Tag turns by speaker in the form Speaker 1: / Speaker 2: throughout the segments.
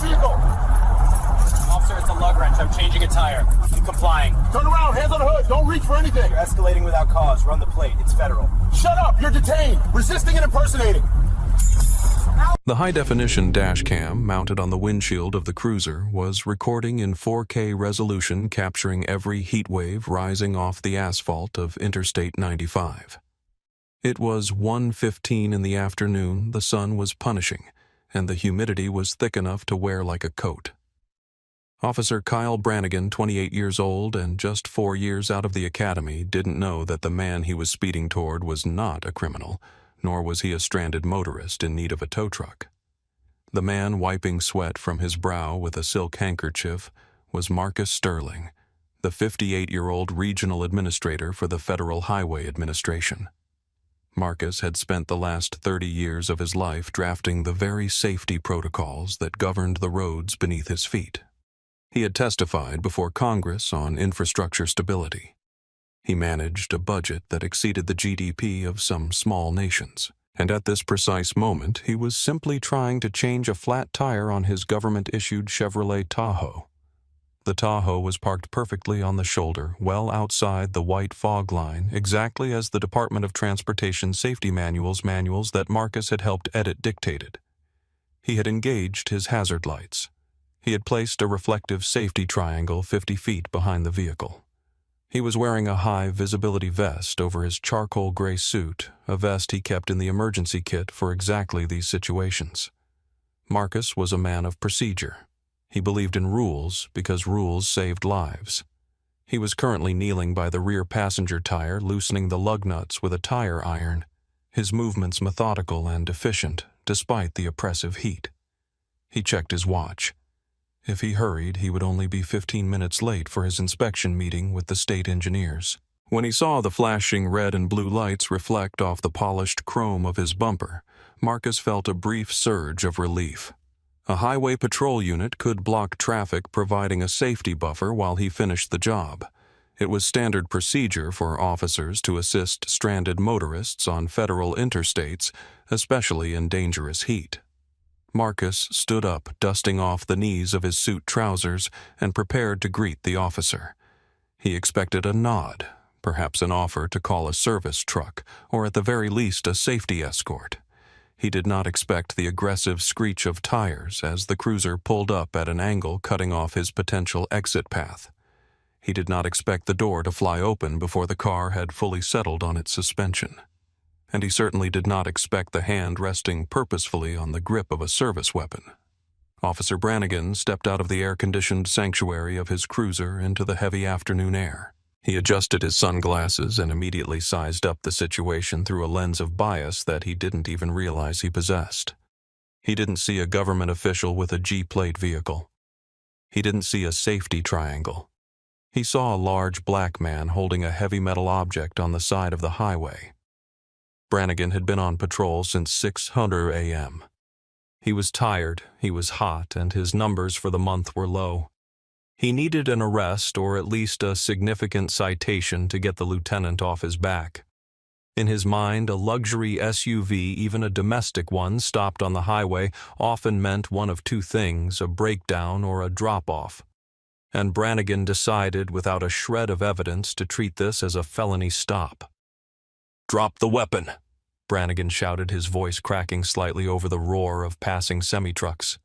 Speaker 1: vehicle.
Speaker 2: Officer, it's a lug wrench. I'm changing a tire. I'm complying.
Speaker 1: Turn around, hands on the hood. Don't reach for anything.
Speaker 2: You're escalating without cause. Run the plate. It's federal.
Speaker 1: Shut up, you're detained. Resisting and impersonating.
Speaker 3: The high-definition dash cam mounted on the windshield of the cruiser was recording in 4K resolution, capturing every heat wave rising off the asphalt of Interstate 95. It was 1:15 in the afternoon, the sun was punishing, and the humidity was thick enough to wear like a coat. Officer Kyle Brannigan, 28 years old and just 4 years out of the academy, didn't know that the man he was speeding toward was not a criminal, nor was he a stranded motorist in need of a tow truck. The man wiping sweat from his brow with a silk handkerchief was Marcus Sterling, the 58-year-old regional administrator for the Federal Highway Administration. Marcus had spent the last 30 years of his life drafting the very safety protocols that governed the roads beneath his feet. He had testified before Congress on infrastructure stability. He managed a budget that exceeded the GDP of some small nations, and at this precise moment he was simply trying to change a flat tire on his government-issued Chevrolet Tahoe. The Tahoe was parked perfectly on the shoulder, well outside the white fog line, exactly as the Department of Transportation safety manuals that Marcus had helped edit dictated. He had engaged his hazard lights. He had placed a reflective safety triangle 50 feet behind the vehicle. He was wearing a high-visibility vest over his charcoal gray suit, a vest he kept in the emergency kit for exactly these situations. Marcus was a man of procedure. He believed in rules because rules saved lives. He was currently kneeling by the rear passenger tire, loosening the lug nuts with a tire iron, his movements methodical and efficient despite the oppressive heat. He checked his watch. If he hurried, he would only be 15 minutes late for his inspection meeting with the state engineers. When he saw the flashing red and blue lights reflect off the polished chrome of his bumper, Marcus felt a brief surge of relief. A highway patrol unit could block traffic, providing a safety buffer while he finished the job. It was standard procedure for officers to assist stranded motorists on federal interstates, especially in dangerous heat. Marcus stood up, dusting off the knees of his suit trousers, and prepared to greet the officer. He expected a nod, perhaps an offer to call a service truck, or at the very least a safety escort. He did not expect the aggressive screech of tires as the cruiser pulled up at an angle, cutting off his potential exit path. He did not expect the door to fly open before the car had fully settled on its suspension. And he certainly did not expect the hand resting purposefully on the grip of a service weapon. Officer Brannigan stepped out of the air-conditioned sanctuary of his cruiser into the heavy afternoon air. He adjusted his sunglasses and immediately sized up the situation through a lens of bias that he didn't even realize he possessed. He didn't see a government official with a G-plate vehicle. He didn't see a safety triangle. He saw a large black man holding a heavy metal object on the side of the highway. Brannigan had been on patrol since 6:00 a.m. He was tired, he was hot, and his numbers for the month were low. He needed an arrest or at least a significant citation to get the lieutenant off his back. In his mind, a luxury SUV, even a domestic one, stopped on the highway often meant one of two things, a breakdown or a drop-off. And Brannigan decided without a shred of evidence to treat this as a felony stop. "Drop the weapon," Brannigan shouted, his voice cracking slightly over the roar of passing semi-trucks.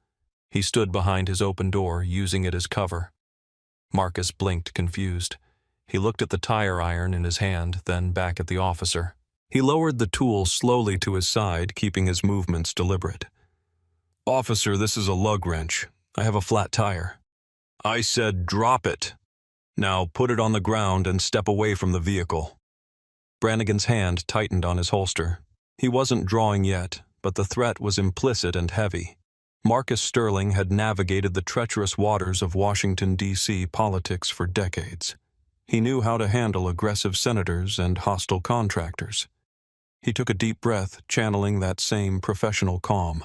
Speaker 3: He stood behind his open door, using it as cover. Marcus blinked, confused. He looked at the tire iron in his hand, then back at the officer. He lowered the tool slowly to his side, keeping his movements deliberate. "Officer, this is a lug wrench. I have a flat tire." "I said drop it. Now put it on the ground and step away from the vehicle." Brannigan's hand tightened on his holster. He wasn't drawing yet, but the threat was implicit and heavy. Marcus Sterling had navigated the treacherous waters of Washington, D.C. politics for decades. He knew how to handle aggressive senators and hostile contractors. He took a deep breath, channeling that same professional calm.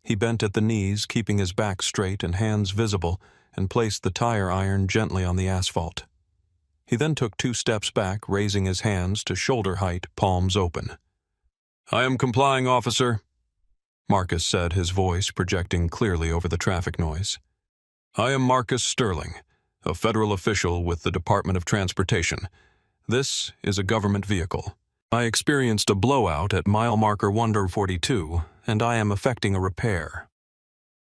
Speaker 3: He bent at the knees, keeping his back straight and hands visible, and placed the tire iron gently on the asphalt. He then took 2 steps back, raising his hands to shoulder height, palms open. "I am complying, officer." Marcus said, his voice projecting clearly over the traffic noise. "I am Marcus Sterling, a federal official with the Department of Transportation. This is a government vehicle. I experienced a blowout at mile marker 142, and I am effecting a repair."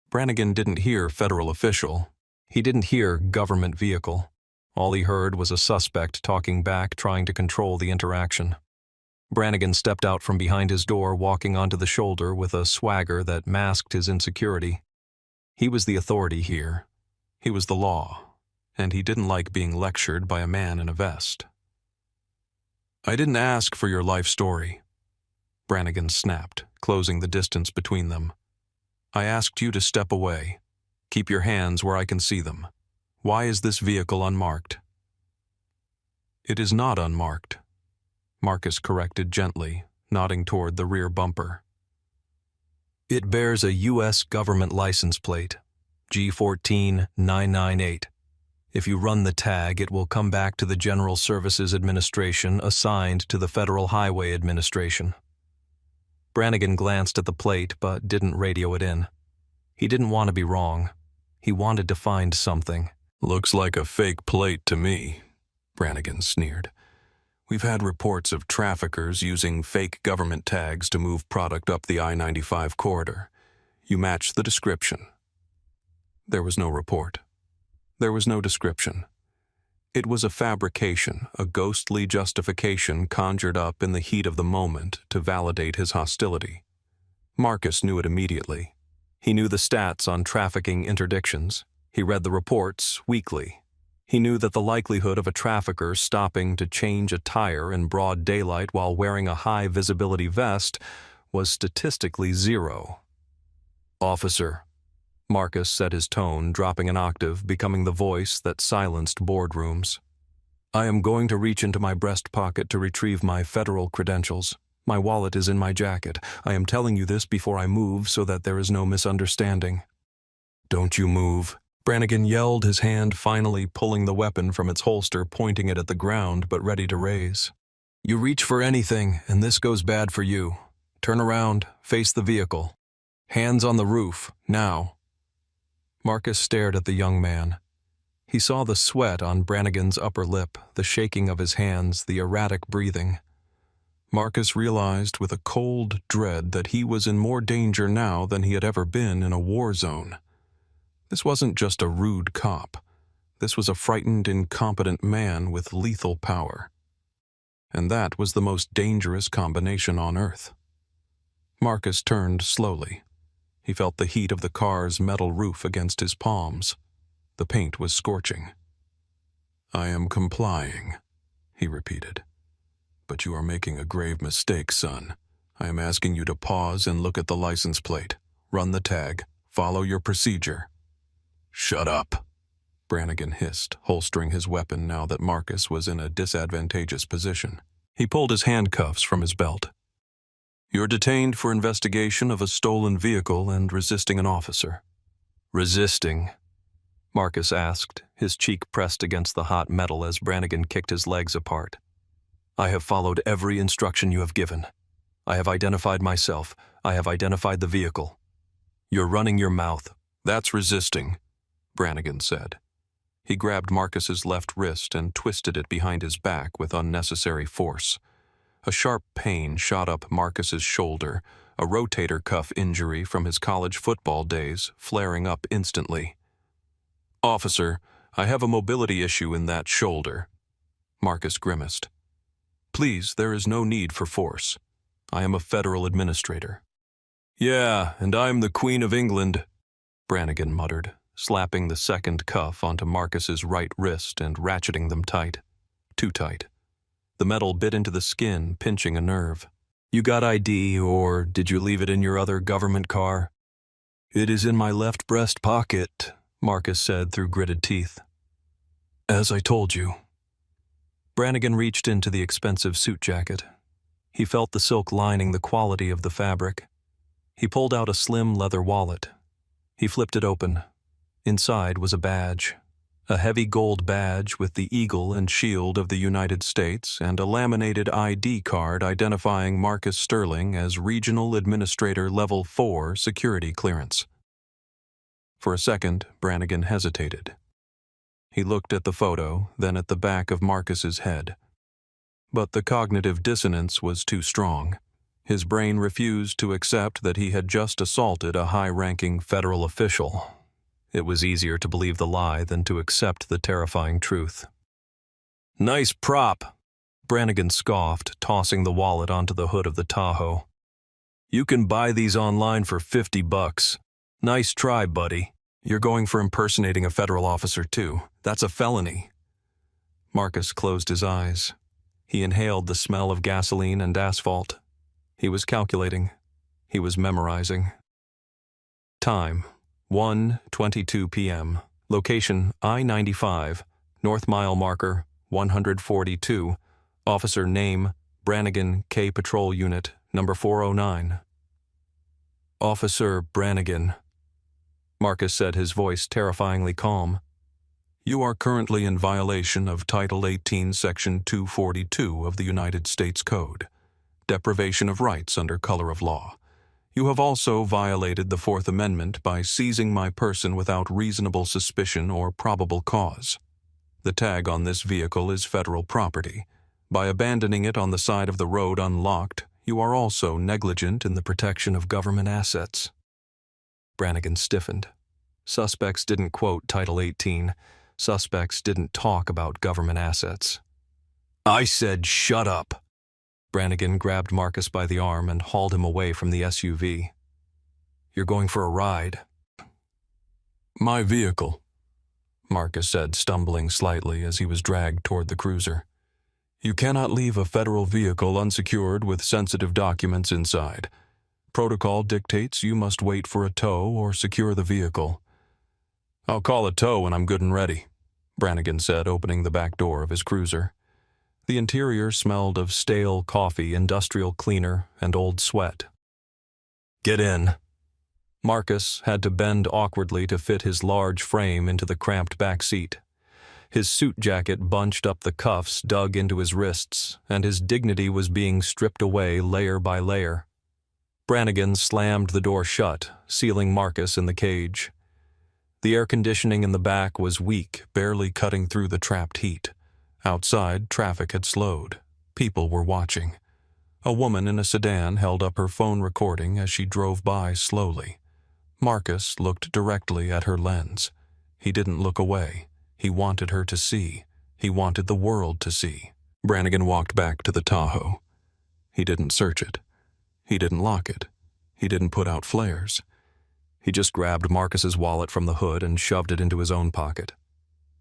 Speaker 3: Brannigan didn't hear federal official. He didn't hear government vehicle. All he heard was a suspect talking back, trying to control the interaction. Brannigan stepped out from behind his door, walking onto the shoulder with a swagger that masked his insecurity. He was the authority here. He was the law, and he didn't like being lectured by a man in a vest. "I didn't ask for your life story," Brannigan snapped, closing the distance between them. "I asked you to step away. Keep your hands where I can see them. Why is this vehicle unmarked?" "It is not unmarked," Marcus corrected gently, nodding toward the rear bumper. "It bears a U.S. government license plate, G14998. If you run the tag, it will come back to the General Services Administration assigned to the Federal Highway Administration." Brannigan glanced at the plate but didn't radio it in. He didn't want to be wrong. He wanted to find something. "Looks like a fake plate to me," Brannigan sneered. "We've had reports of traffickers using fake government tags to move product up the I-95 corridor. You match the description." There was no report. There was no description. It was a fabrication, a ghostly justification conjured up in the heat of the moment to validate his hostility. Marcus knew it immediately. He knew the stats on trafficking interdictions. He read the reports weekly. He knew that the likelihood of a trafficker stopping to change a tire in broad daylight while wearing a high-visibility vest was statistically 0. "Officer," Marcus set his tone, dropping an octave, becoming the voice that silenced boardrooms. "I am going to reach into my breast pocket to retrieve my federal credentials. My wallet is in my jacket. I am telling you this before I move so that there is no misunderstanding." "Don't you move," Brannigan yelled, his hand finally pulling the weapon from its holster, pointing it at the ground but ready to raise. "You reach for anything, and this goes bad for you. Turn around, face the vehicle. Hands on the roof, now." Marcus stared at the young man. He saw the sweat on Brannigan's upper lip, the shaking of his hands, the erratic breathing. Marcus realized with a cold dread that he was in more danger now than he had ever been in a war zone. This wasn't just a rude cop. This was a frightened, incompetent man with lethal power. And that was the most dangerous combination on Earth. Marcus turned slowly. He felt the heat of the car's metal roof against his palms. The paint was scorching. "I am complying," he repeated. "But you are making a grave mistake, son. I am asking you to pause and look at the license plate. Run the tag. Follow your procedure." "Shut up," Brannigan hissed, holstering his weapon now that Marcus was in a disadvantageous position. He pulled his handcuffs from his belt. "You're detained for investigation of a stolen vehicle and resisting an officer." "Resisting?" Marcus asked, his cheek pressed against the hot metal as Brannigan kicked his legs apart. "I have followed every instruction you have given. I have identified myself. I have identified the vehicle. You're running your mouth. That's resisting," Brannigan said. He grabbed Marcus's left wrist and twisted it behind his back with unnecessary force. A sharp pain shot up Marcus's shoulder, a rotator cuff injury from his college football days flaring up instantly. "Officer, I have a mobility issue in that shoulder." Marcus grimaced. "Please, there is no need for force. I am a federal administrator." "Yeah, and I'm the Queen of England," Brannigan muttered, slapping the second cuff onto Marcus's right wrist and ratcheting them tight. Too tight. The metal bit into the skin, pinching a nerve. "You got ID, or did you leave it in your other government car?" "It is in my left breast pocket," Marcus said through gritted teeth. "As I told you." Brannigan reached into the expensive suit jacket. He felt the silk lining the quality of the fabric. He pulled out a slim leather wallet. He flipped it open. Inside was a badge. a heavy gold badge with the eagle and shield of the United States, and a laminated ID card identifying Marcus Sterling as Regional Administrator Level 4 security clearance. For a second, Brannigan hesitated. He looked at the photo, then at the back of Marcus's head. But the cognitive dissonance was too strong. His brain refused to accept that he had just assaulted a high-ranking federal official. It was easier to believe the lie than to accept the terrifying truth. "Nice prop," Brannigan scoffed, tossing the wallet onto the hood of the Tahoe. "You can buy these online for $50. Nice try, buddy. You're going for impersonating a federal officer, too. That's a felony." Marcus closed his eyes. He inhaled the smell of gasoline and asphalt. He was calculating. He was memorizing. Time, 1:22 p.m. Location, I-95. North mile marker, 142. Officer name, Brannigan K Patrol Unit, number 409. "Officer Brannigan," Marcus said, his voice terrifyingly calm. "You are currently in violation of Title 18, Section 242 of the United States Code, deprivation of rights under color of law. You have also violated the Fourth Amendment by seizing my person without reasonable suspicion or probable cause. The tag on this vehicle is federal property. By abandoning it on the side of the road unlocked, you are also negligent in the protection of government assets." Brannigan stiffened. Suspects didn't quote Title 18. Suspects didn't talk about government assets. "I said shut up." Brannigan grabbed Marcus by the arm and hauled him away from the SUV. "You're going for a ride." "My vehicle," Marcus said, stumbling slightly as he was dragged toward the cruiser. "You cannot leave a federal vehicle unsecured with sensitive documents inside. Protocol dictates you must wait for a tow or secure the vehicle." "I'll call a tow when I'm good and ready," Brannigan said, opening the back door of his cruiser. The interior smelled of stale coffee, industrial cleaner, and old sweat. "Get in." Marcus had to bend awkwardly to fit his large frame into the cramped back seat. His suit jacket bunched up, the cuffs dug into his wrists, and his dignity was being stripped away layer by layer. Brannigan slammed the door shut, sealing Marcus in the cage. The air conditioning in the back was weak, barely cutting through the trapped heat. Outside, traffic had slowed. People were watching. A woman in a sedan held up her phone recording as she drove by slowly. Marcus looked directly at her lens. He didn't look away. He wanted her to see. He wanted the world to see. Brannigan walked back to the Tahoe. He didn't search it. He didn't lock it. He didn't put out flares. He just grabbed Marcus's wallet from the hood and shoved it into his own pocket.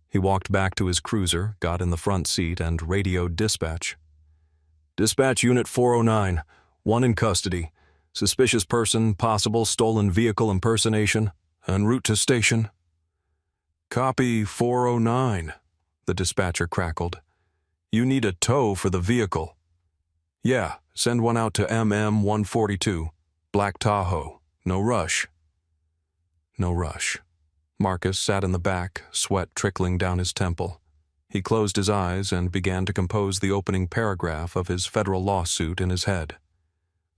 Speaker 3: He walked back to his cruiser, got in the front seat, and radioed dispatch. "Dispatch Unit 409, one in custody. Suspicious person, possible stolen vehicle impersonation, en route to station." "Copy 409, the dispatcher crackled. "You need a tow for the vehicle." "Yeah, send one out to MM-142, Black Tahoe. No rush." No rush. Marcus sat in the back, sweat trickling down his temple. He closed his eyes and began to compose the opening paragraph of his federal lawsuit in his head.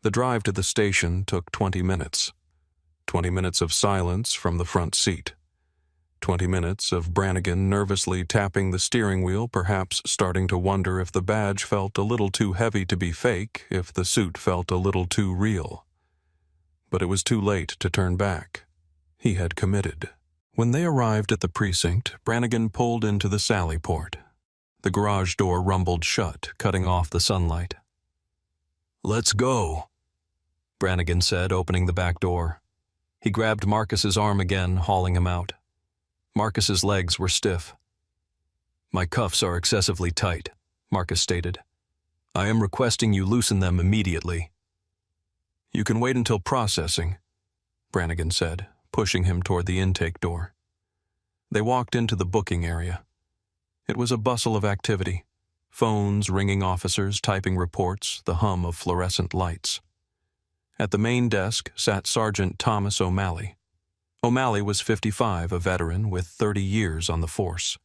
Speaker 3: The drive to the station took 20 minutes. 20 minutes of silence from the front seat. 20 minutes of Brannigan nervously tapping the steering wheel, perhaps starting to wonder if the badge felt a little too heavy to be fake, if the suit felt a little too real. But it was too late to turn back. He had committed. When they arrived at the precinct, Brannigan pulled into the sally port. The garage door rumbled shut, cutting off the sunlight. "Let's go," Brannigan said, opening the back door. He grabbed Marcus's arm again, hauling him out. Marcus's legs were stiff. "My cuffs are excessively tight," Marcus stated. "I am requesting you loosen them immediately." "You can wait until processing," Brannigan said, pushing him toward the intake door. They walked into the booking area. It was a bustle of activity. Phones ringing, officers typing reports, the hum of fluorescent lights. At the main desk sat Sergeant Thomas O'Malley. O'Malley was 55, a veteran with 30 years on the force.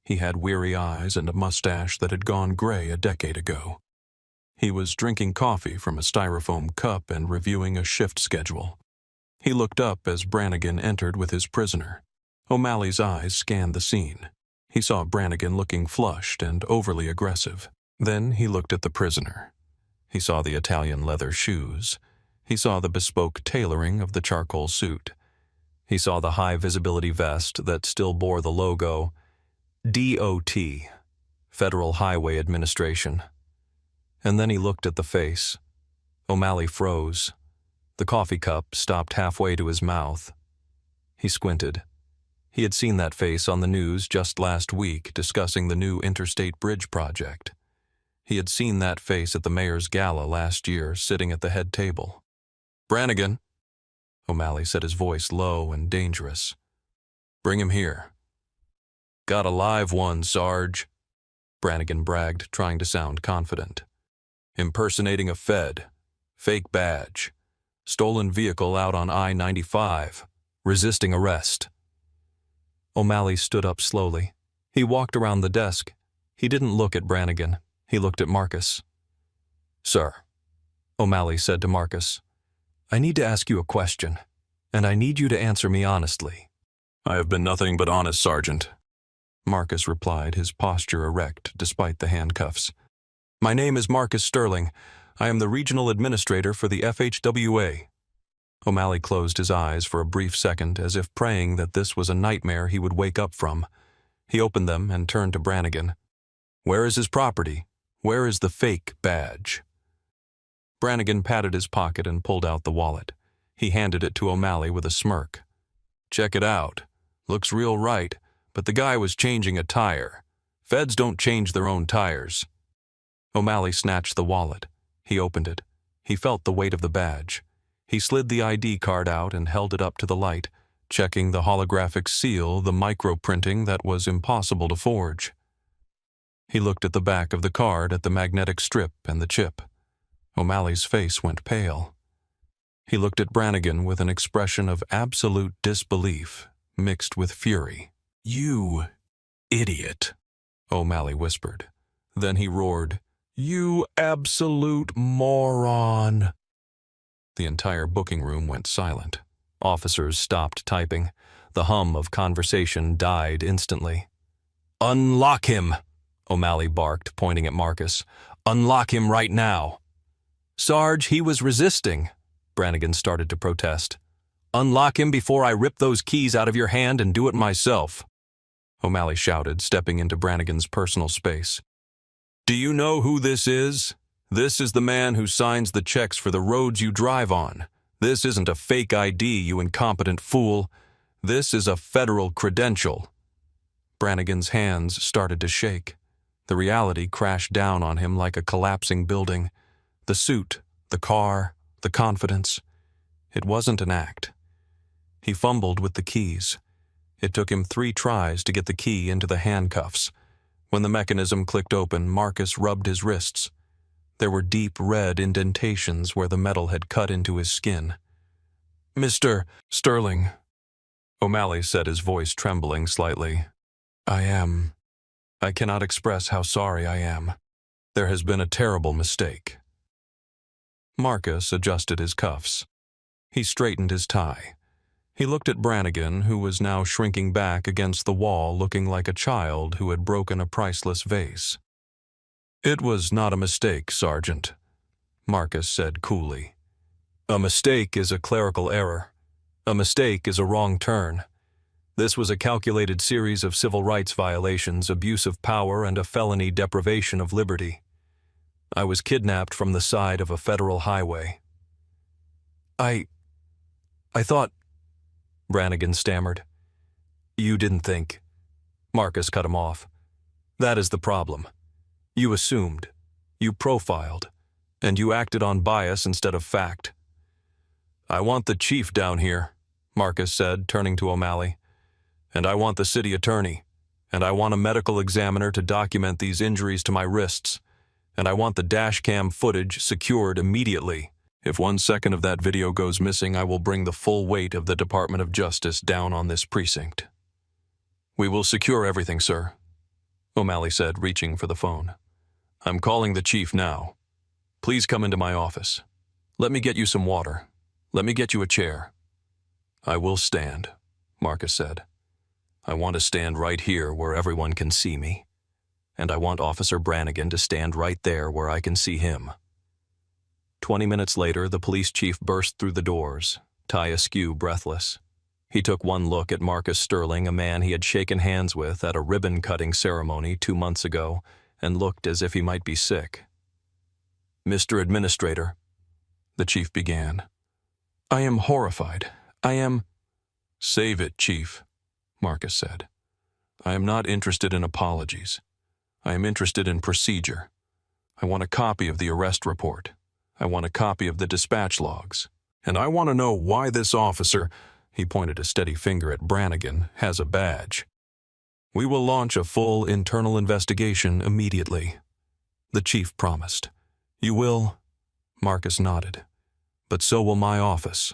Speaker 3: He had weary eyes and a mustache that had gone gray a decade ago. He was drinking coffee from a styrofoam cup and reviewing a shift schedule. He looked up as Brannigan entered with his prisoner. O'Malley's eyes scanned the scene. He saw Brannigan looking flushed and overly aggressive. Then he looked at the prisoner. He saw the Italian leather shoes. He saw the bespoke tailoring of the charcoal suit. He saw the high-visibility vest that still bore the logo DOT, Federal Highway Administration. And then he looked at the face. O'Malley froze. The coffee cup stopped halfway to his mouth. He squinted. He had seen that face on the news just last week discussing the new interstate bridge project. He had seen that face at the mayor's gala last year, sitting at the head table. "Brannigan," O'Malley said, his voice low and dangerous. "Bring him here." "Got a live one, Sarge," Brannigan bragged, trying to sound confident. "Impersonating a Fed. Fake badge. Stolen vehicle out on I-95. Resisting arrest." O'Malley stood up slowly. He walked around the desk. He didn't look at Brannigan. He looked at Marcus. "Sir," O'Malley said to Marcus, "I need to ask you a question, and I need you to answer me honestly." "I have been nothing but honest, Sergeant," Marcus replied, his posture erect despite the handcuffs. "My name is Marcus Sterling. I am the regional administrator for the FHWA. O'Malley closed his eyes for a brief second, as if praying that this was a nightmare he would wake up from. He opened them and turned to Brannigan. "Where is his property? Where is the fake badge?" Brannigan patted his pocket and pulled out the wallet. He handed it to O'Malley with a smirk. "Check it out. Looks real right, but the guy was changing a tire. Feds don't change their own tires." O'Malley snatched the wallet. He opened it. He felt the weight of the badge. He slid the ID card out and held it up to the light, checking the holographic seal, the microprinting that was impossible to forge. He looked at the back of the card at the magnetic strip and the chip. O'Malley's face went pale. He looked at Brannigan with an expression of absolute disbelief, mixed with fury. "You idiot," O'Malley whispered. Then he roared, "You absolute moron." The entire booking room went silent. Officers stopped typing. The hum of conversation died instantly. "Unlock him," O'Malley barked, pointing at Marcus. "Unlock him right now." "Sarge, he was resisting," Brannigan started to protest. "Unlock him before I rip those keys out of your hand and do it myself," O'Malley shouted, stepping into Brannigan's personal space. "Do you know who this is? This is the man who signs the checks for the roads you drive on. This isn't a fake ID, you incompetent fool. This is a federal credential." Brannigan's hands started to shake. The reality crashed down on him like a collapsing building. The suit, the car, the confidence. It wasn't an act. He fumbled with the keys. It took him 3 tries to get the key into the handcuffs. When the mechanism clicked open, Marcus rubbed his wrists. There were deep red indentations where the metal had cut into his skin. "Mr. Sterling," O'Malley said, his voice trembling slightly. I cannot express how sorry I am. There has been a terrible mistake." Marcus adjusted his cuffs. He straightened his tie. He looked at Brannigan, who was now shrinking back against the wall, looking like a child who had broken a priceless vase. "It was not a mistake, Sergeant," Marcus said coolly. "A mistake is a clerical error. A mistake is a wrong turn. This was a calculated series of civil rights violations, abuse of power, and a felony deprivation of liberty. I was kidnapped from the side of a federal highway." I thought," Brannigan stammered. "You didn't think," Marcus cut him off. "That is the problem. You assumed, you profiled, and you acted on bias instead of fact." "I want the chief down here," Marcus said, turning to O'Malley. "And I want the city attorney. And I want a medical examiner to document these injuries to my wrists. And I want the dash cam footage secured immediately. If 1 second of that video goes missing, I will bring the full weight of the Department of Justice down on this precinct. We will secure everything, sir, O'Malley said, reaching for the phone. I'm calling the chief now. Please come into my office. Let me get you some water. Let me get you a chair. I will stand, Marcus said. I want to stand right here where everyone can see me. And I want Officer Brannigan to stand right there where I can see him. 20 minutes later, the police chief burst through the doors, tie askew, breathless. He took one look at Marcus Sterling, a man he had shaken hands with at a ribbon-cutting ceremony 2 months ago, and looked as if he might be sick. Mr. Administrator, the chief began. I am horrified. I am... Save it, Chief, Marcus said. I am not interested in apologies. I am interested in procedure. I want a copy of the arrest report. I want a copy of the dispatch logs. And I want to know why this officer, he pointed a steady finger at Brannigan, has a badge. We will launch a full internal investigation immediately, the chief promised. You will? Marcus nodded. But so will my office,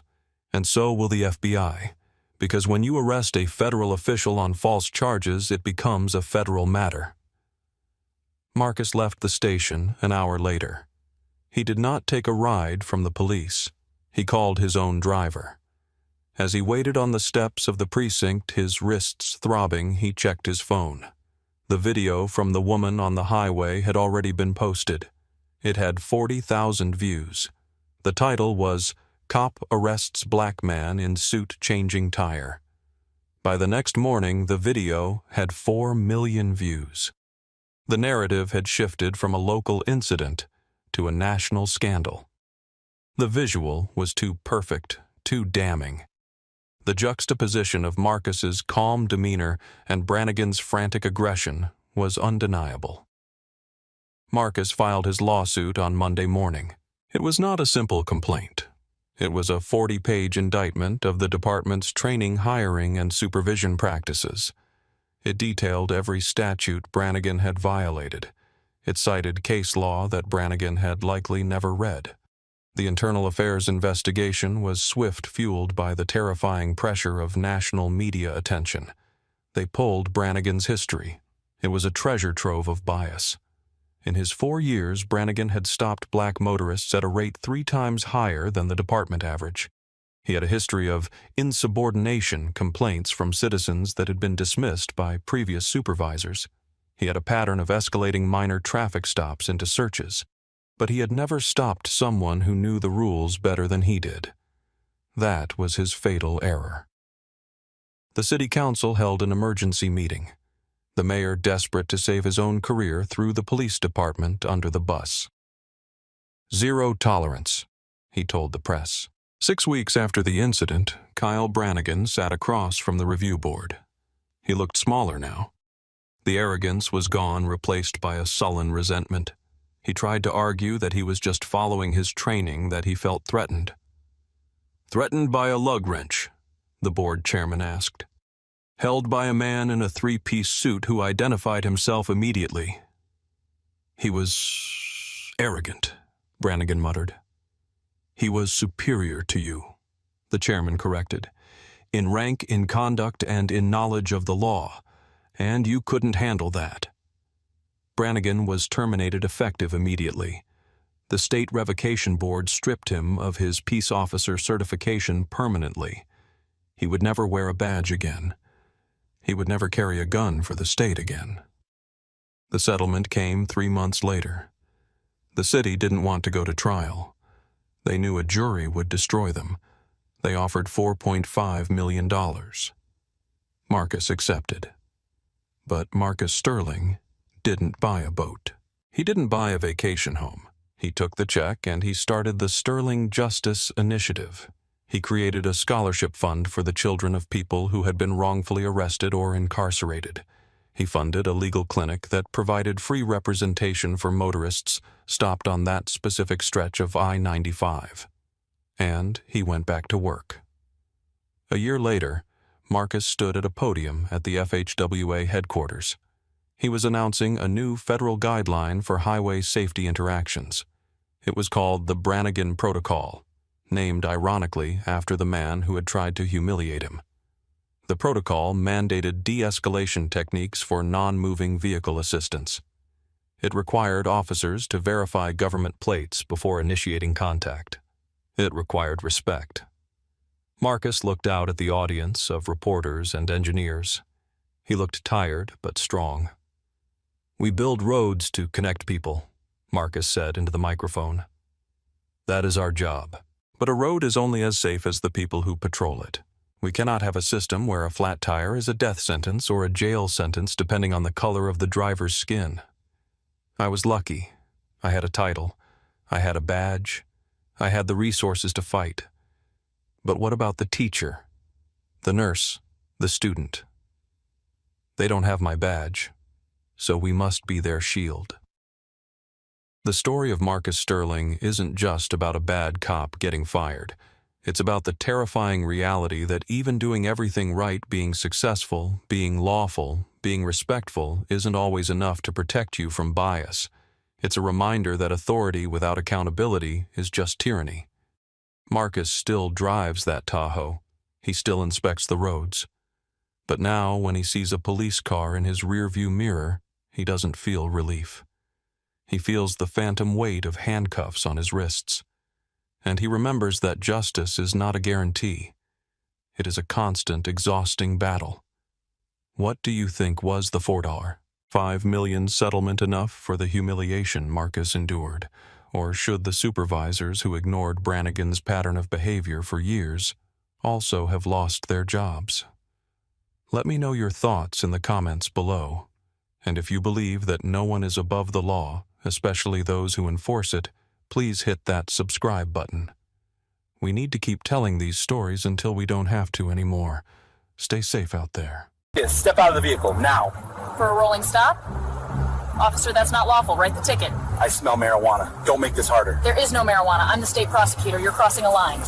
Speaker 3: and so will the FBI, because when you arrest a federal official on false charges, it becomes a federal matter. Marcus left the station an hour later. He did not take a ride from the police. He called his own driver. As he waited on the steps of the precinct, his wrists throbbing, he checked his phone. The video from the woman on the highway had already been posted. It had 40,000 views. The title was, Cop Arrests Black Man in Suit Changing Tire. By the next morning, the video had 4 million views. The narrative had shifted from a local incident to a national scandal. The visual was too perfect, too damning. The juxtaposition of Marcus's calm demeanor and Brannigan's frantic aggression was undeniable. Marcus filed his lawsuit on Monday morning. It was not a simple complaint. It was a 40-page indictment of the department's training, hiring, and supervision practices. It detailed every statute Brannigan had violated. It cited case law that Brannigan had likely never read. The internal affairs investigation was swift, fueled by the terrifying pressure of national media attention. They pulled Brannigan's history. It was a treasure trove of bias. In his 4 years, Brannigan had stopped black motorists at a rate 3 times higher than the department average. He had a history of insubordination complaints from citizens that had been dismissed by previous supervisors. He had a pattern of escalating minor traffic stops into searches. But he had never stopped someone who knew the rules better than he did. That was his fatal error. The city council held an emergency meeting. The mayor, desperate to save his own career, threw the police department under the bus. Zero tolerance, he told the press. 6 weeks after the incident, Kyle Brannigan sat across from the review board. He looked smaller now. The arrogance was gone, replaced by a sullen resentment. He tried to argue that he was just following his training, that he felt threatened. Threatened by a lug wrench, the board chairman asked. Held by a man in a 3-piece suit who identified himself immediately. He was arrogant, Brannigan muttered. He was superior to you, the chairman corrected, in rank, in conduct, and in knowledge of the law, and you couldn't handle that. Brannigan was terminated effective immediately. The state revocation board stripped him of his peace officer certification permanently. He would never wear a badge again. He would never carry a gun for the state again. The settlement came 3 months later. The city didn't want to go to trial. They knew a jury would destroy them. They offered $4.5 million. Marcus accepted. But Marcus Sterling didn't buy a boat. He didn't buy a vacation home. He took the check and he started the Sterling Justice Initiative. He created a scholarship fund for the children of people who had been wrongfully arrested or incarcerated. He funded a legal clinic that provided free representation for motorists stopped on that specific stretch of I-95. And he went back to work. A year later, Marcus stood at a podium at the FHWA headquarters. He was announcing a new federal guideline for highway safety interactions. It was called the Brannigan Protocol, named ironically after the man who had tried to humiliate him. The protocol mandated de-escalation techniques for non-moving vehicle assistance. It required officers to verify government plates before initiating contact. It required respect. Marcus looked out at the audience of reporters and engineers. He looked tired but strong. "We build roads to connect people," Marcus said into the microphone. "That is our job. But a road is only as safe as the people who patrol it. We cannot have a system where a flat tire is a death sentence or a jail sentence depending on the color of the driver's skin. I was lucky. I had a title. I had a badge. I had the resources to fight. But what about the teacher, the nurse, the student? They don't have my badge, so we must be their shield." The story of Marcus Sterling isn't just about a bad cop getting fired. It's about the terrifying reality that even doing everything right, being successful, being lawful, being respectful, isn't always enough to protect you from bias. It's a reminder that authority without accountability is just tyranny. Marcus still drives that Tahoe. He still inspects the roads. But now, when he sees a police car in his rearview mirror, he doesn't feel relief. He feels the phantom weight of handcuffs on his wrists. And he remembers that justice is not a guarantee. It is a constant, exhausting battle. What do you think was the $4.5 million settlement enough for the humiliation Marcus endured? Or should the supervisors who ignored Brannigan's pattern of behavior for years also have lost their jobs? Let me know your thoughts in the comments below. And if you believe that no one is above the law, especially those who enforce it, please hit that subscribe button. We need to keep telling these stories until we don't have to anymore. Stay safe out there.
Speaker 2: Yes, step out of the vehicle, now.
Speaker 4: For a rolling stop? Officer, that's not lawful. Write the ticket.
Speaker 2: I smell marijuana. Don't make this harder.
Speaker 4: There is no marijuana. I'm the state prosecutor. You're crossing a line.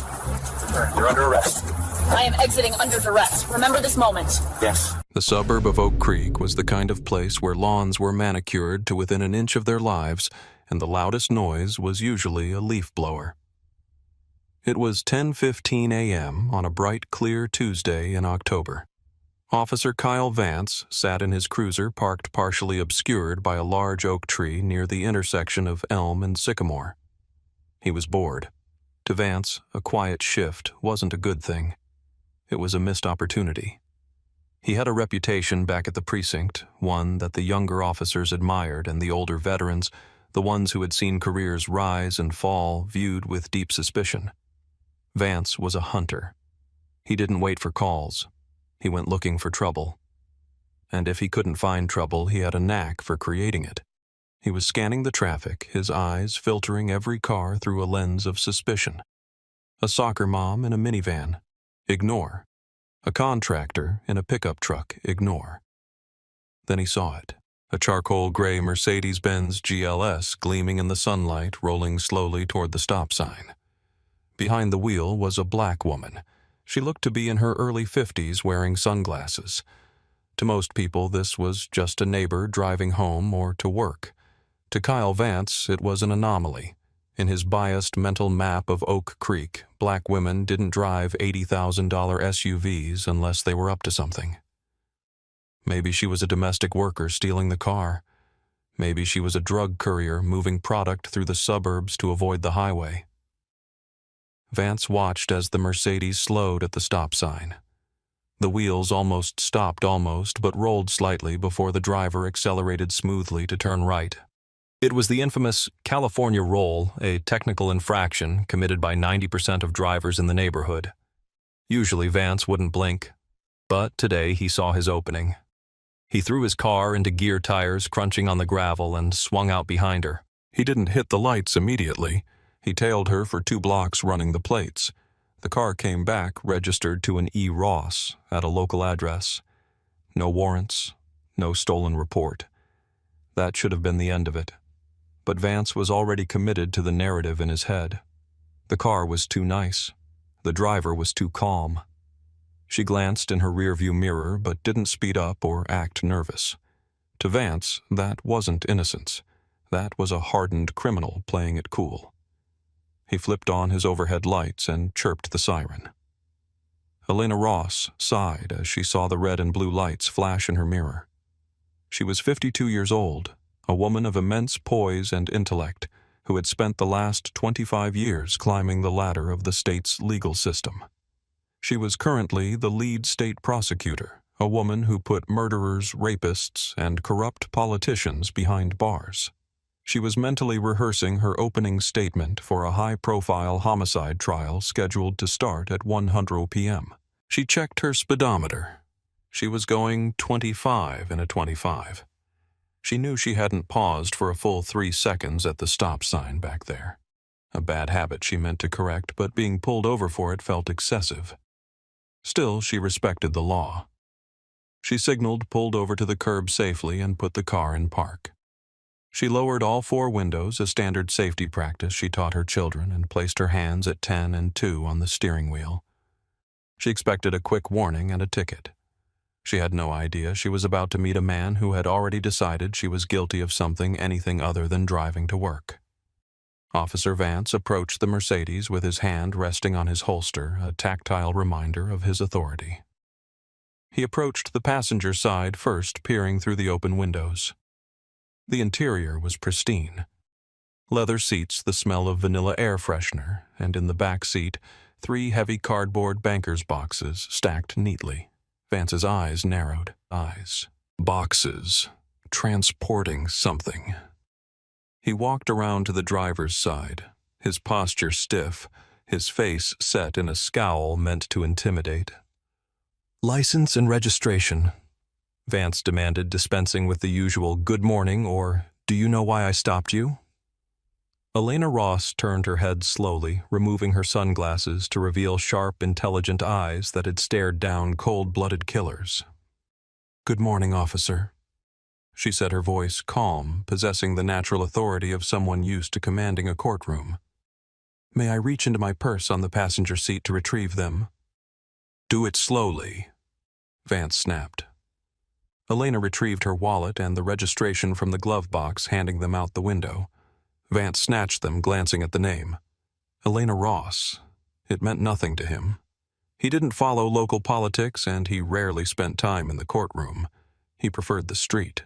Speaker 2: You're under arrest.
Speaker 4: I am exiting under duress. Remember this moment.
Speaker 2: Yes.
Speaker 3: The suburb of Oak Creek was the kind of place where lawns were manicured to within an inch of their lives, and the loudest noise was usually a leaf blower. It was 10:15 a.m. on a bright, clear Tuesday in October. Officer Kyle Vance sat in his cruiser parked partially obscured by a large oak tree near the intersection of Elm and Sycamore. He was bored. To Vance, a quiet shift wasn't a good thing. It was a missed opportunity. He had a reputation back at the precinct, one that the younger officers admired and the older veterans, the ones who had seen careers rise and fall, viewed with deep suspicion. Vance was a hunter. He didn't wait for calls. He went looking for trouble. And if he couldn't find trouble, he had a knack for creating it. He was scanning the traffic, his eyes filtering every car through a lens of suspicion. A soccer mom in a minivan. Ignore. A contractor in a pickup truck. Ignore. Then he saw it. A charcoal gray Mercedes-Benz GLS gleaming in the sunlight, rolling slowly toward the stop sign. Behind the wheel was a black woman. She looked to be in her early 50s, wearing sunglasses. To most people, this was just a neighbor driving home or to work. To Kyle Vance, it was an anomaly. In his biased mental map of Oak Creek, black women didn't drive $80,000 SUVs unless they were up to something. Maybe she was a domestic worker stealing the car. Maybe she was a drug courier moving product through the suburbs to avoid the highway. Vance watched as the Mercedes slowed at the stop sign. The wheels almost stopped but rolled slightly before the driver accelerated smoothly to turn right. It was the infamous California roll, a technical infraction committed by 90% of drivers in the neighborhood. Usually Vance wouldn't blink, but today he saw his opening. He threw his car into gear tires crunching on the gravel and swung out behind her. He didn't hit the lights immediately. He tailed her for 2 blocks running the plates. The car came back registered to an E. Ross at a local address. No warrants, no stolen report. That should have been the end of it. But Vance was already committed to the narrative in his head. The car was too nice. The driver was too calm. She glanced in her rearview mirror but didn't speed up or act nervous. To Vance, that wasn't innocence. That was a hardened criminal playing it cool. He flipped on his overhead lights and chirped the siren. Elena Ross sighed as she saw the red and blue lights flash in her mirror. She was 52 years old, a woman of immense poise and intellect who had spent the last 25 years climbing the ladder of the state's legal system. She was currently the lead state prosecutor, a woman who put murderers, rapists, and corrupt politicians behind bars. She was mentally rehearsing her opening statement for a high-profile homicide trial scheduled to start at 1:00 p.m. She checked her speedometer. She was going 25 in a 25. She knew she hadn't paused for a full 3 seconds at the stop sign back there. A bad habit she meant to correct, but being pulled over for it felt excessive. Still, she respected the law. She signaled, pulled over to the curb safely, and put the car in park. She lowered all 4 windows, a standard safety practice she taught her children, and placed her hands at 10 and 2 on the steering wheel. She expected a quick warning and a ticket. She had no idea she was about to meet a man who had already decided she was guilty of something anything other than driving to work. Officer Vance approached the Mercedes with his hand resting on his holster, a tactile reminder of his authority. He approached the passenger side first, peering through the open windows. The interior was pristine. Leather seats, the smell of vanilla air freshener, and in the back seat, 3 heavy cardboard banker's boxes stacked neatly. Vance's eyes narrowed. Boxes. Transporting something. He walked around to the driver's side, his posture stiff, his face set in a scowl meant to intimidate. "License and registration," Vance demanded, dispensing with the usual "good morning" or "do you know why I stopped you?" Elena Ross turned her head slowly, removing her sunglasses to reveal sharp, intelligent eyes that had stared down cold-blooded killers. "Good morning, officer," she said, her voice calm, possessing the natural authority of someone used to commanding a courtroom. "May I reach into my purse on the passenger seat to retrieve them?" "Do it slowly," Vance snapped. Elena retrieved her wallet and the registration from the glove box, handing them out the window. Vance snatched them, glancing at the name. Elena Ross. It meant nothing to him. He didn't follow local politics, and he rarely spent time in the courtroom. He preferred the street.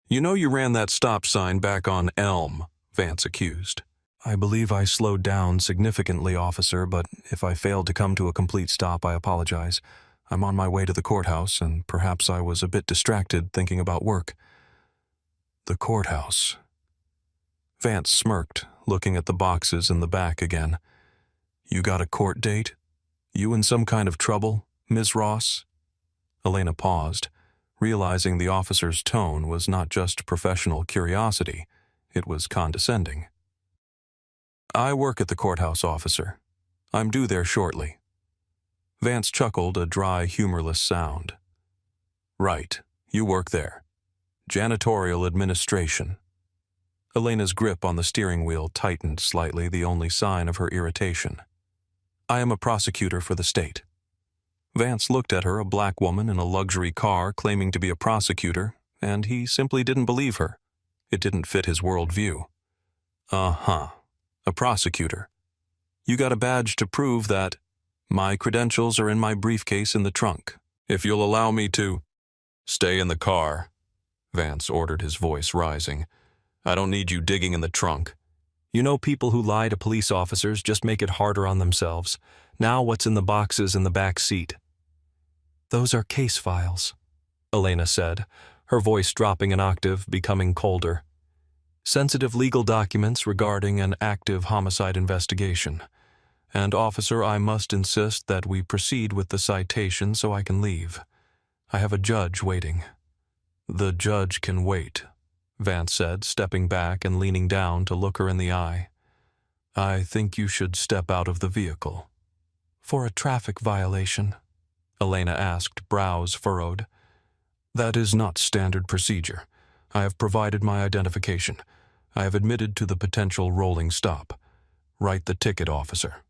Speaker 3: "You know you ran that stop sign back on Elm," Vance accused. "I believe I slowed down significantly, officer, but if I failed to come to a complete stop, I apologize. I'm on my way to the courthouse, and perhaps I was a bit distracted thinking about work." "The courthouse." Vance smirked, looking at the boxes in the back again. "You got a court date? You in some kind of trouble, Ms. Ross?" Elena paused, realizing the officer's tone was not just professional curiosity, it was condescending. "I work at the courthouse, officer. I'm due there shortly." Vance chuckled, a dry, humorless sound. "Right, you work there. Janitorial administration." Elena's grip on the steering wheel tightened slightly, the only sign of her irritation. "I am a prosecutor for the state." Vance looked at her, a black woman in a luxury car claiming to be a prosecutor, and he simply didn't believe her. It didn't fit his worldview. "Uh-huh. A prosecutor. You got a badge to prove that?" "My credentials are in my briefcase in the trunk. If you'll allow me to—" "Stay in the car," Vance ordered, his voice rising. "I don't need you digging in the trunk. You know, people who lie to police officers just make it harder on themselves. Now what's in the boxes in the back seat?" "Those are case files," Elena said, her voice dropping an octave, becoming colder. "Sensitive legal documents regarding an active homicide investigation. And, officer, I must insist that we proceed with the citation so I can leave. I have a judge waiting." "The judge can wait," Vance said, stepping back and leaning down to look her in the eye. "I think you should step out of the vehicle." "For a traffic violation?" Elena asked, brows furrowed. "That is not standard procedure. I have provided my identification. I have admitted to the potential rolling stop. Write the ticket, officer."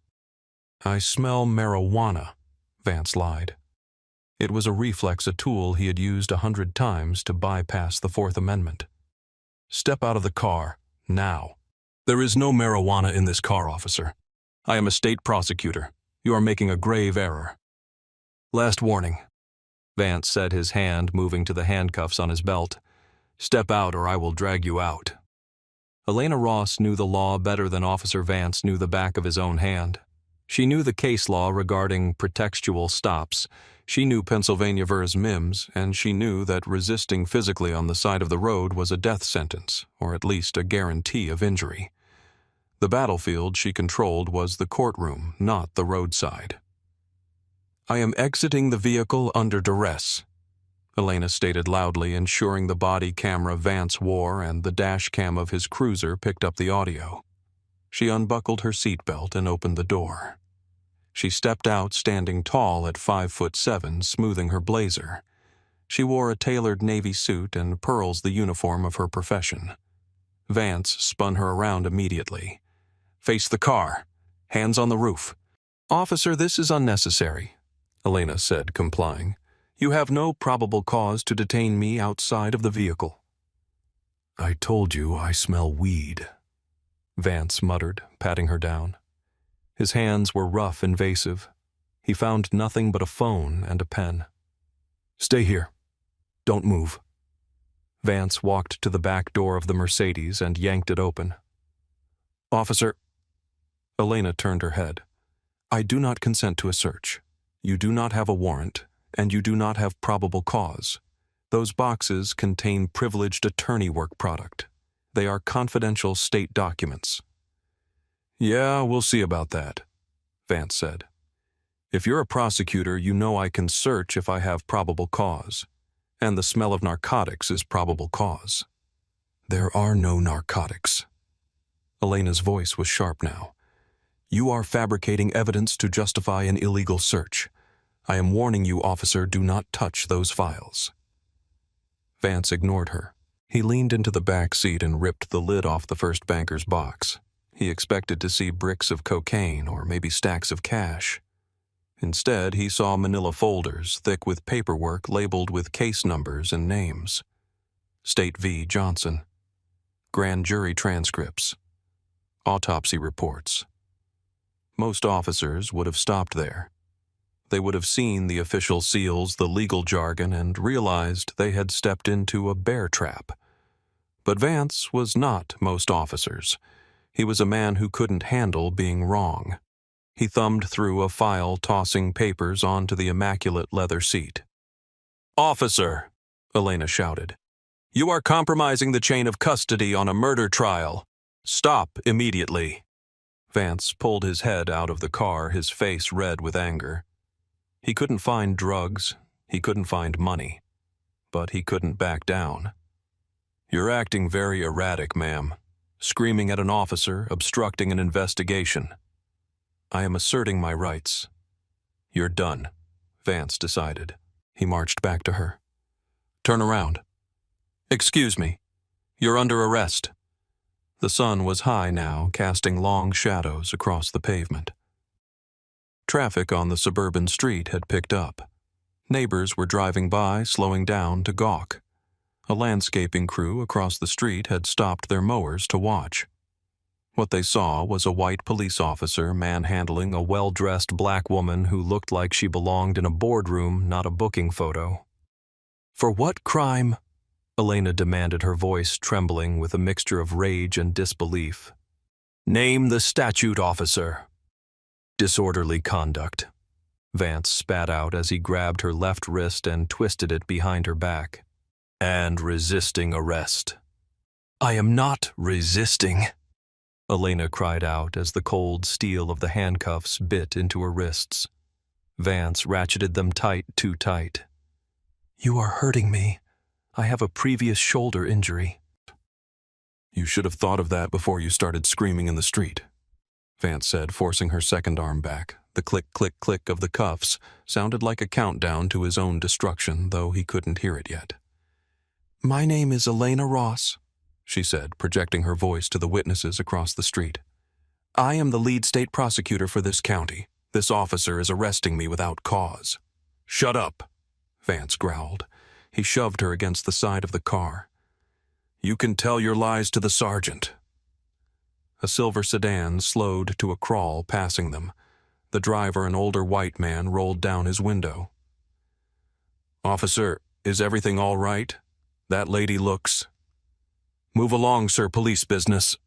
Speaker 3: "I smell marijuana," Vance lied. It was a reflex, a tool he had used 100 times to bypass the Fourth Amendment. "Step out of the car, now." There is no marijuana in this car, officer. I am a state prosecutor. You are making a grave error. Last warning, Vance said, his hand moving to the handcuffs on his belt. Step out or I will drag you out. Elena Ross knew the law better than Officer Vance knew the back of his own hand. She knew the case law regarding pretextual stops. She knew Pennsylvania vs. Mims, and she knew that resisting physically on the side of the road was a death sentence, or at least a guarantee of injury. The battlefield she controlled was the courtroom, not the roadside. I am exiting the vehicle under duress, Elena stated loudly, ensuring the body camera Vance wore and the dash cam of his cruiser picked up the audio. She unbuckled her seatbelt and opened the door. She stepped out, standing tall at 5'7", smoothing her blazer. She wore a tailored navy suit and pearls the uniform of her profession. Vance spun her around immediately. Face the car. Hands on the roof. Officer, this is unnecessary, Elena said, complying. You have no probable cause to detain me outside of the vehicle. I told you I smell weed, Vance muttered, patting her down. His hands were rough, invasive. He found nothing but a phone and a pen. Stay here. Don't move. Vance walked to the back door of the Mercedes and yanked it open. Officer. Elena turned her head. I do not consent to a search. You do not have a warrant, and you do not have probable cause. Those boxes contain privileged attorney work product. They are confidential state documents. Yeah, we'll see about that, Vance said. If you're a prosecutor, you know I can search if I have probable cause. And the smell of narcotics is probable cause. There are no narcotics. Elena's voice was sharp now. You are fabricating evidence to justify an illegal search. I am warning you, officer, do not touch those files. Vance ignored her. He leaned into the back seat and ripped the lid off the first banker's box. He expected to see bricks of cocaine or maybe stacks of cash. Instead, he saw manila folders thick with paperwork labeled with case numbers and names. State v. Johnson. Grand jury transcripts. Autopsy reports. Most officers would have stopped there. They would have seen the official seals, the legal jargon, and realized they had stepped into a bear trap. But Vance was not most officers. He was a man who couldn't handle being wrong. He thumbed through a file, tossing papers onto the immaculate leather seat. Officer, Elena shouted. You are compromising the chain of custody on a murder trial. Stop immediately. Vance pulled his head out of the car, his face red with anger. He couldn't find drugs, he couldn't find money, but he couldn't back down. You're acting very erratic, ma'am. Screaming at an officer, obstructing an investigation. I am asserting my rights. You're done, Vance decided. He marched back to her. Turn around. Excuse me. You're under arrest. The sun was high now, casting long shadows across the pavement. Traffic on the suburban street had picked up. Neighbors were driving by, slowing down to gawk. A landscaping crew across the street had stopped their mowers to watch. What they saw was a white police officer manhandling a well-dressed black woman who looked like she belonged in a boardroom, not a booking photo. For what crime? Elena demanded, her voice trembling with a mixture of rage and disbelief. Name the statute, officer. Disorderly conduct, Vance spat out as he grabbed her left wrist and twisted it behind her back. And resisting arrest. I am not resisting, Elena cried out as the cold steel of the handcuffs bit into her wrists. Vance ratcheted them tight, too tight. You are hurting me. I have a previous shoulder injury. You should have thought of that before you started screaming in the street, Vance said, forcing her second arm back. The click, click, click of the cuffs sounded like a countdown to his own destruction, though he couldn't hear it yet. My name is Elena Ross, she said, projecting her voice to the witnesses across the street. I am the lead state prosecutor for this county. This officer is arresting me without cause. Shut up, Vance growled. He shoved her against the side of the car. You can tell your lies to the sergeant. A silver sedan slowed to a crawl, passing them. The driver, an older white man, rolled down his window. "Officer, is everything all right? That lady looks—" "Move along, sir, police business,"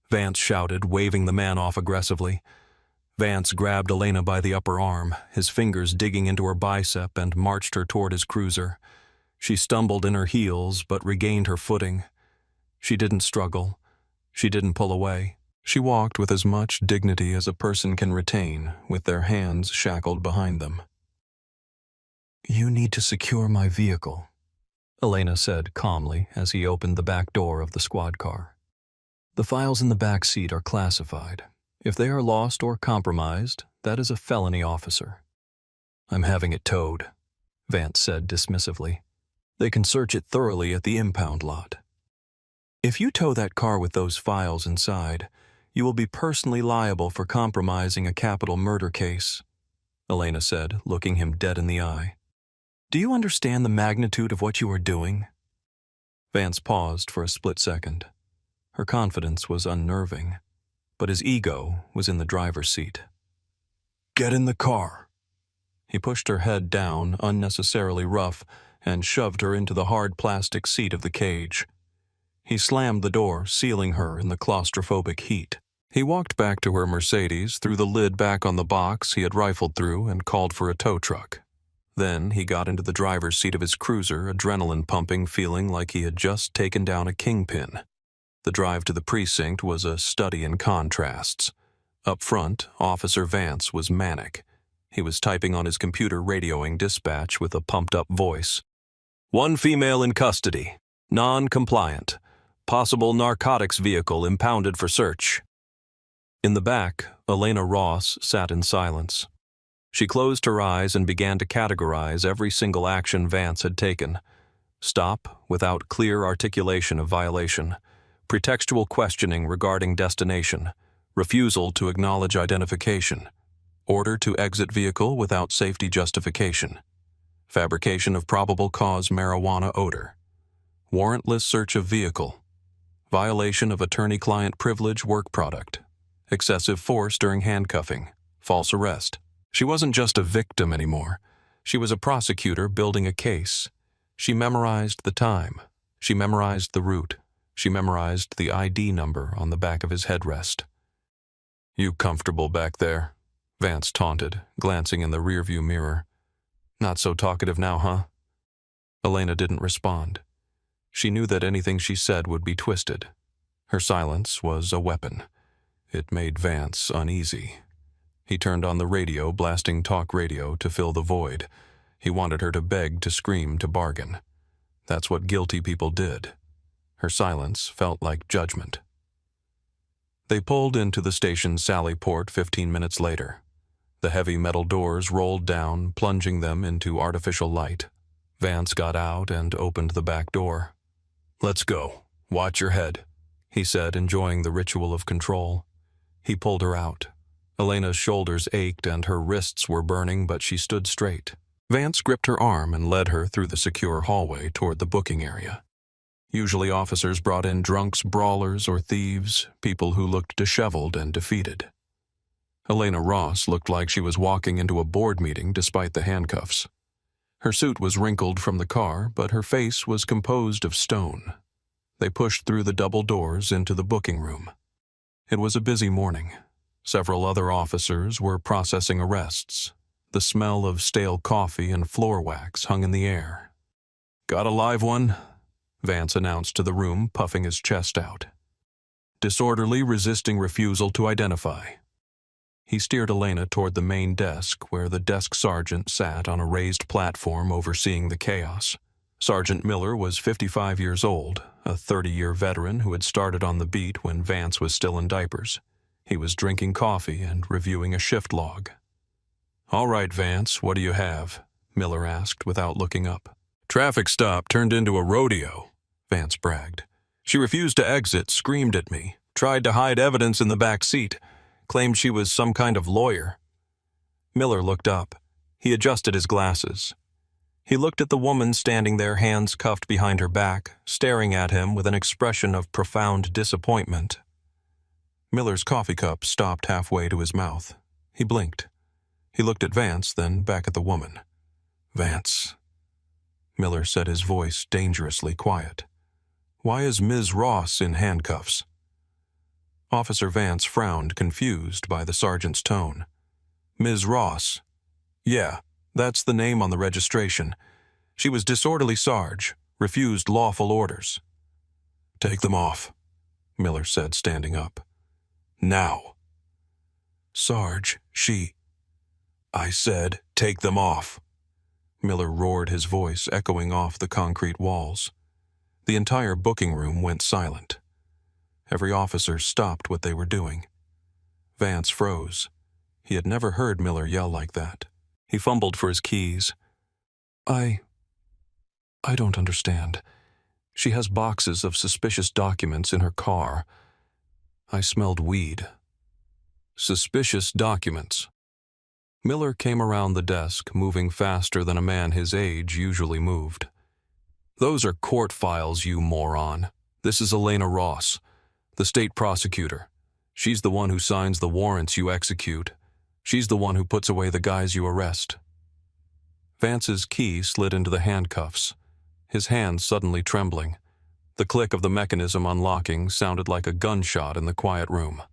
Speaker 3: Vance shouted, waving the man off aggressively. Vance grabbed Elena by the upper arm, his fingers digging into her bicep, and marched her toward his cruiser. She stumbled in her heels, but regained her footing. She didn't struggle. She didn't pull away. She walked with as much dignity as a person can retain, with their hands shackled behind them. "You need to secure my vehicle," Elena said calmly as he opened the back door of the squad car. "The files in the back seat are classified. If they are lost or compromised, that is a felony, officer." "I'm having it towed," Vance said dismissively. "They can search it thoroughly at the impound lot." "If you tow that car with those files inside, you will be personally liable for compromising a capital murder case," Elena said, looking him dead in the eye. "Do you understand the magnitude of what you are doing?" Vance paused for a split second. Her confidence was unnerving, but his ego was in the driver's seat. "Get in the car." He pushed her head down, unnecessarily rough, and shoved her into the hard plastic seat of the cage. He slammed the door, sealing her in the claustrophobic heat. He walked back to her Mercedes, threw the lid back on the box he had rifled through, and called for a tow truck. Then he got into the driver's seat of his cruiser, adrenaline pumping, feeling like he had just taken down a kingpin. The drive to the precinct was a study in contrasts. Up front, Officer Vance was manic. He was typing on his computer, radioing dispatch with a pumped-up voice. "One female in custody. Non-compliant. Possible narcotics vehicle impounded for search." In the back, Elena Ross sat in silence. She closed her eyes and began to categorize every single action Vance had taken. Stop without clear articulation of violation. Pretextual questioning regarding destination. Refusal to acknowledge identification. Order to exit vehicle without safety justification. Fabrication of probable cause marijuana odor. Warrantless search of vehicle. Violation of attorney-client privilege work product. Excessive force during handcuffing. False arrest. She wasn't just a victim anymore. She was a prosecutor building a case. She memorized the time. She memorized the route. She memorized the ID number on the back of his headrest. "You comfortable back there?" Vance taunted, glancing in the rearview mirror. "Not so talkative now, huh?" Elena didn't respond. She knew that anything she said would be twisted. Her silence was a weapon. It made Vance uneasy. He turned on the radio, blasting talk radio to fill the void. He wanted her to beg, to scream, to bargain. That's what guilty people did. Her silence felt like judgment. They pulled into the station's Sally Port 15 minutes later. The heavy metal doors rolled down, plunging them into artificial light. Vance got out and opened the back door. "Let's go. Watch your head," he said, enjoying the ritual of control. He pulled her out. Elena's shoulders ached and her wrists were burning, but she stood straight. Vance gripped her arm and led her through the secure hallway toward the booking area. Usually officers brought in drunks, brawlers, or thieves, people who looked disheveled and defeated. Elena Ross looked like she was walking into a board meeting despite the handcuffs. Her suit was wrinkled from the car, but her face was composed of stone. They pushed through the double doors into the booking room. It was a busy morning. Several other officers were processing arrests. The smell of stale coffee and floor wax hung in the air. "Got a live one?" Vance announced to the room, puffing his chest out. "Disorderly, resisting refusal to identify." He steered Elena toward the main desk, where the desk sergeant sat on a raised platform overseeing the chaos. Sergeant Miller was 55 years old, a 30-year veteran who had started on the beat when Vance was still in diapers. He was drinking coffee and reviewing a shift log. "All right, Vance, what do you have?" Miller asked without looking up. "Traffic stop turned into a rodeo," Vance bragged. "She refused to exit, screamed at me, tried to hide evidence in the back seat, claimed she was some kind of lawyer." Miller looked up. He adjusted his glasses. He looked at the woman standing there, hands cuffed behind her back, staring at him with an expression of profound disappointment. Miller's coffee cup stopped halfway to his mouth. He blinked. He looked at Vance, then back at the woman. Vance. Miller said, his voice dangerously quiet. Why is Ms. Ross in handcuffs? Officer Vance frowned, confused by the sergeant's tone. Ms. Ross. Yeah, that's the name on the registration. She was disorderly Sarge, refused lawful orders. Take them off, Miller said, standing up. Now. Sarge, she... I said, take them off. Miller roared, his voice echoing off the concrete walls. The entire booking room went silent. Every officer stopped what they were doing. Vance froze. He had never heard Miller yell like that. He fumbled for his keys. I don't understand. She has boxes of suspicious documents in her car. I smelled weed. Suspicious documents. Miller came around the desk, moving faster than a man his age usually moved. Those are court files, you moron. This is Elena Ross, the state prosecutor. She's the one who signs the warrants you execute. She's the one who puts away the guys you arrest. Vance's key slid into the handcuffs, his hands suddenly trembling. The click of the mechanism unlocking sounded like a gunshot in the quiet room.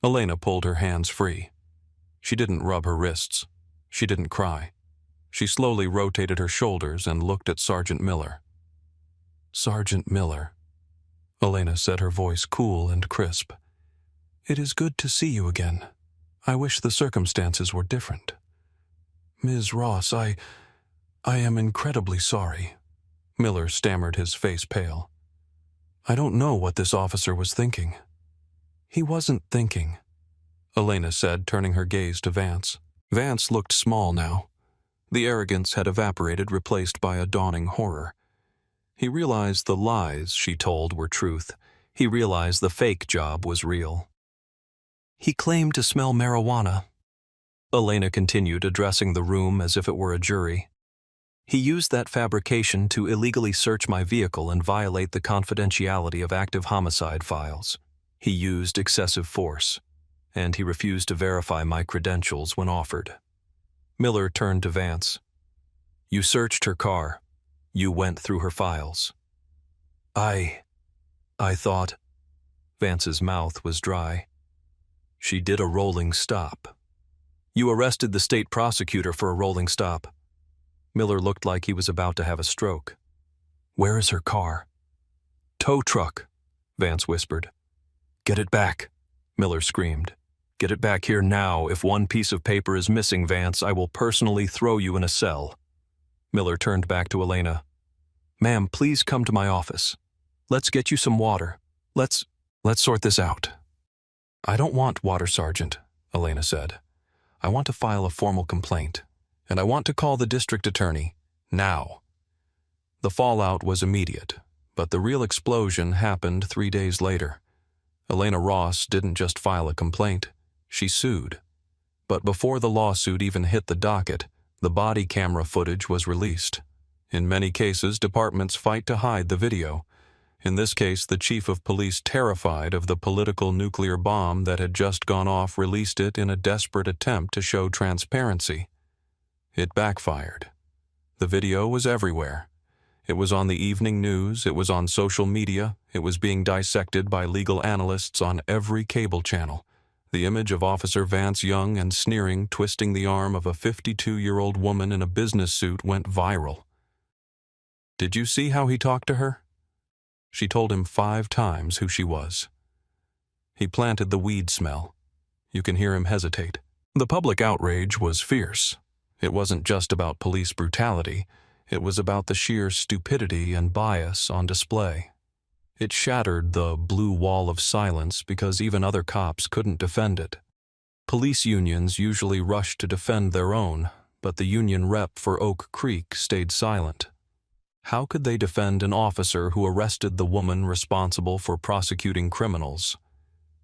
Speaker 3: Elena pulled her hands free. She didn't rub her wrists. She didn't cry. She slowly rotated her shoulders and looked at Sergeant Miller. Sergeant Miller, Elena said, her voice cool and crisp. It is good to see you again. I wish the circumstances were different. Ms. Ross, I am incredibly sorry. Miller stammered, his face pale. I don't know what this officer was thinking. He wasn't thinking, Elena said, turning her gaze to Vance. Vance looked small now. The arrogance had evaporated, replaced by a dawning horror. He realized the lies she told were truth. He realized the fake job was real. He claimed to smell marijuana. Elena continued, addressing the room as if it were a jury. He used that fabrication to illegally search my vehicle and violate the confidentiality of active homicide files. He used excessive force, and he refused to verify my credentials when offered. Miller turned to Vance. You searched her car. You went through her files. I thought... Vance's mouth was dry. She did a rolling stop. You arrested the state prosecutor for a rolling stop. Miller looked like he was about to have a stroke. Where is her car? Tow truck, Vance whispered. Get it back, Miller screamed. Get it back here now. If one piece of paper is missing, Vance, I will personally throw you in a cell. Miller turned back to Elena. Ma'am, please come to my office. Let's get you some water. Let's sort this out. I don't want water, Sergeant, Elena said. I want to file a formal complaint, and I want to call the district attorney, now. The fallout was immediate, but the real explosion happened 3 days later. Elena Ross didn't just file a complaint, she sued. But before the lawsuit even hit the docket, the body camera footage was released. In many cases, departments fight to hide the video. In this case, the chief of police, terrified of the political nuclear bomb that had just gone off, released it in a desperate attempt to show transparency. It backfired. The video was everywhere. It was on the evening news, it was on social media, it was being dissected by legal analysts on every cable channel. The image of Officer Vance, young and sneering, twisting the arm of a 52-year-old woman in a business suit, went viral. Did you see how he talked to her? She told him 5 times who she was. He planted the weed smell. You can hear him hesitate. The public outrage was fierce. It wasn't just about police brutality. It was about the sheer stupidity and bias on display. It shattered the blue wall of silence because even other cops couldn't defend it. Police unions usually rushed to defend their own, but the union rep for Oak Creek stayed silent. How could they defend an officer who arrested the woman responsible for prosecuting criminals?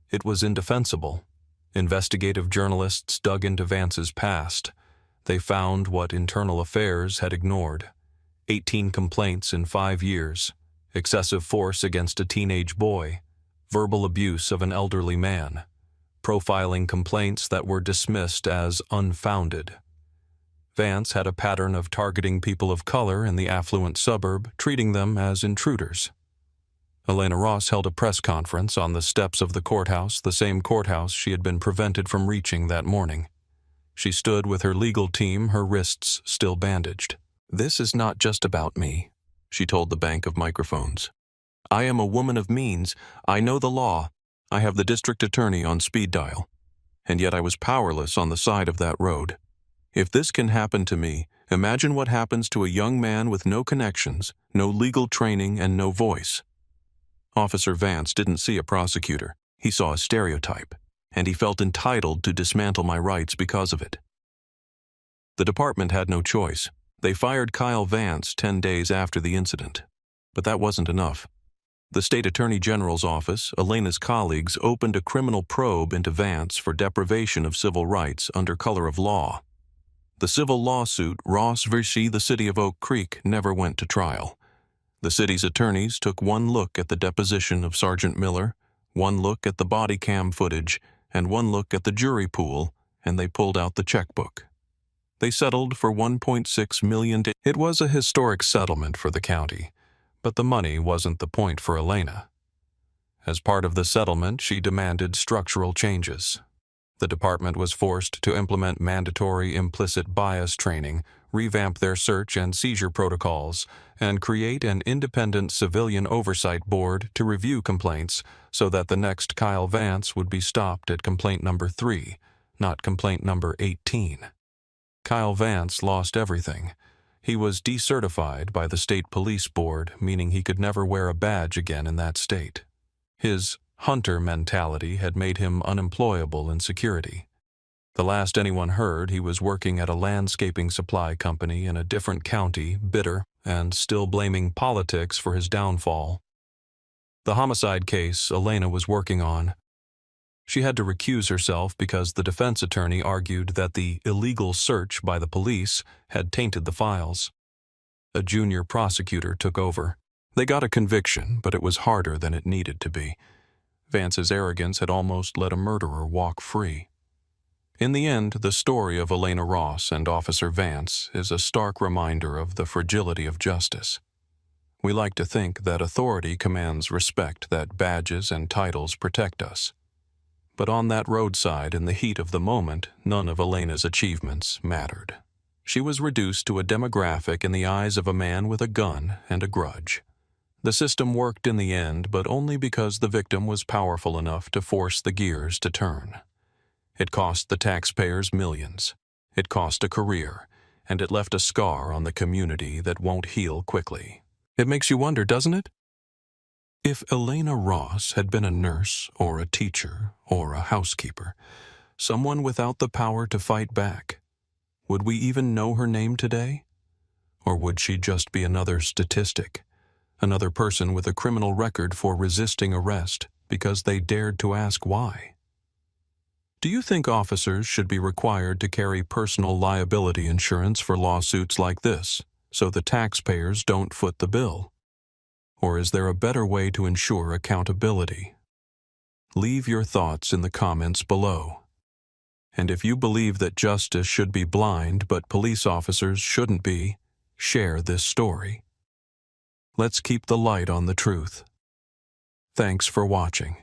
Speaker 3: It was indefensible. Investigative journalists dug into Vance's past. They found what Internal Affairs had ignored. 18 complaints in 5 years. Excessive force against a teenage boy. verbal abuse of an elderly man, profiling complaints that were dismissed as unfounded. Vance had a pattern of targeting people of color in the affluent suburb, treating them as intruders. Elena Ross held a press conference on the steps of the courthouse, the same courthouse she had been prevented from reaching that morning. She stood with her legal team, her wrists still bandaged. "This is not just about me," she told the bank of microphones. "I am a woman of means. I know the law. I have the district attorney on speed dial. And yet I was powerless on the side of that road. If this can happen to me, imagine what happens to a young man with no connections, no legal training, and no voice." Officer Vance didn't see a prosecutor. He saw a stereotype, and he felt entitled to dismantle my rights because of it. The department had no choice. They fired Kyle Vance 10 days after the incident. But that wasn't enough. The state attorney general's office, Elena's colleagues, opened a criminal probe into Vance for deprivation of civil rights under color of law. The civil lawsuit, Ross v. the City of Oak Creek, never went to trial. The city's attorneys took one look at the deposition of Sergeant Miller, one look at the body cam footage, and one look at the jury pool, and they pulled out the checkbook. They settled for $1.6 million. It was a historic settlement for the county, but the money wasn't the point for Elena. As part of the settlement, she demanded structural changes. The department was forced to implement mandatory implicit bias training, revamp their search and seizure protocols, and create an independent civilian oversight board to review complaints so that the next Kyle Vance would be stopped at complaint number 3, not complaint number 18. Kyle Vance lost everything. He was decertified by the state police board, meaning he could never wear a badge again in that state. His hunter mentality had made him unemployable in security. The last anyone heard, he was working at a landscaping supply company in a different county, bitter, and still blaming politics for his downfall. The homicide case Elena was working on. She had to recuse herself because the defense attorney argued that the illegal search by the police had tainted the files. A junior prosecutor took over. They got a conviction, but it was harder than it needed to be. Vance's arrogance had almost let a murderer walk free. In the end, the story of Elena Ross and Officer Vance is a stark reminder of the fragility of justice. We like to think that authority commands respect, that badges and titles protect us. But on that roadside, in the heat of the moment, none of Elena's achievements mattered. She was reduced to a demographic in the eyes of a man with a gun and a grudge. The system worked in the end, but only because the victim was powerful enough to force the gears to turn. It cost the taxpayers millions. It cost a career, and it left a scar on the community that won't heal quickly. It makes you wonder, doesn't it? If Elena Ross had been a nurse or a teacher or a housekeeper, someone without the power to fight back, would we even know her name today? Or would she just be another statistic, another person with a criminal record for resisting arrest because they dared to ask why? Do you think officers should be required to carry personal liability insurance for lawsuits like this, so the taxpayers don't foot the bill? Or is there a better way to ensure accountability? Leave your thoughts in the comments below. And if you believe that justice should be blind but police officers shouldn't be, share this story. Let's keep the light on the truth. Thanks for watching.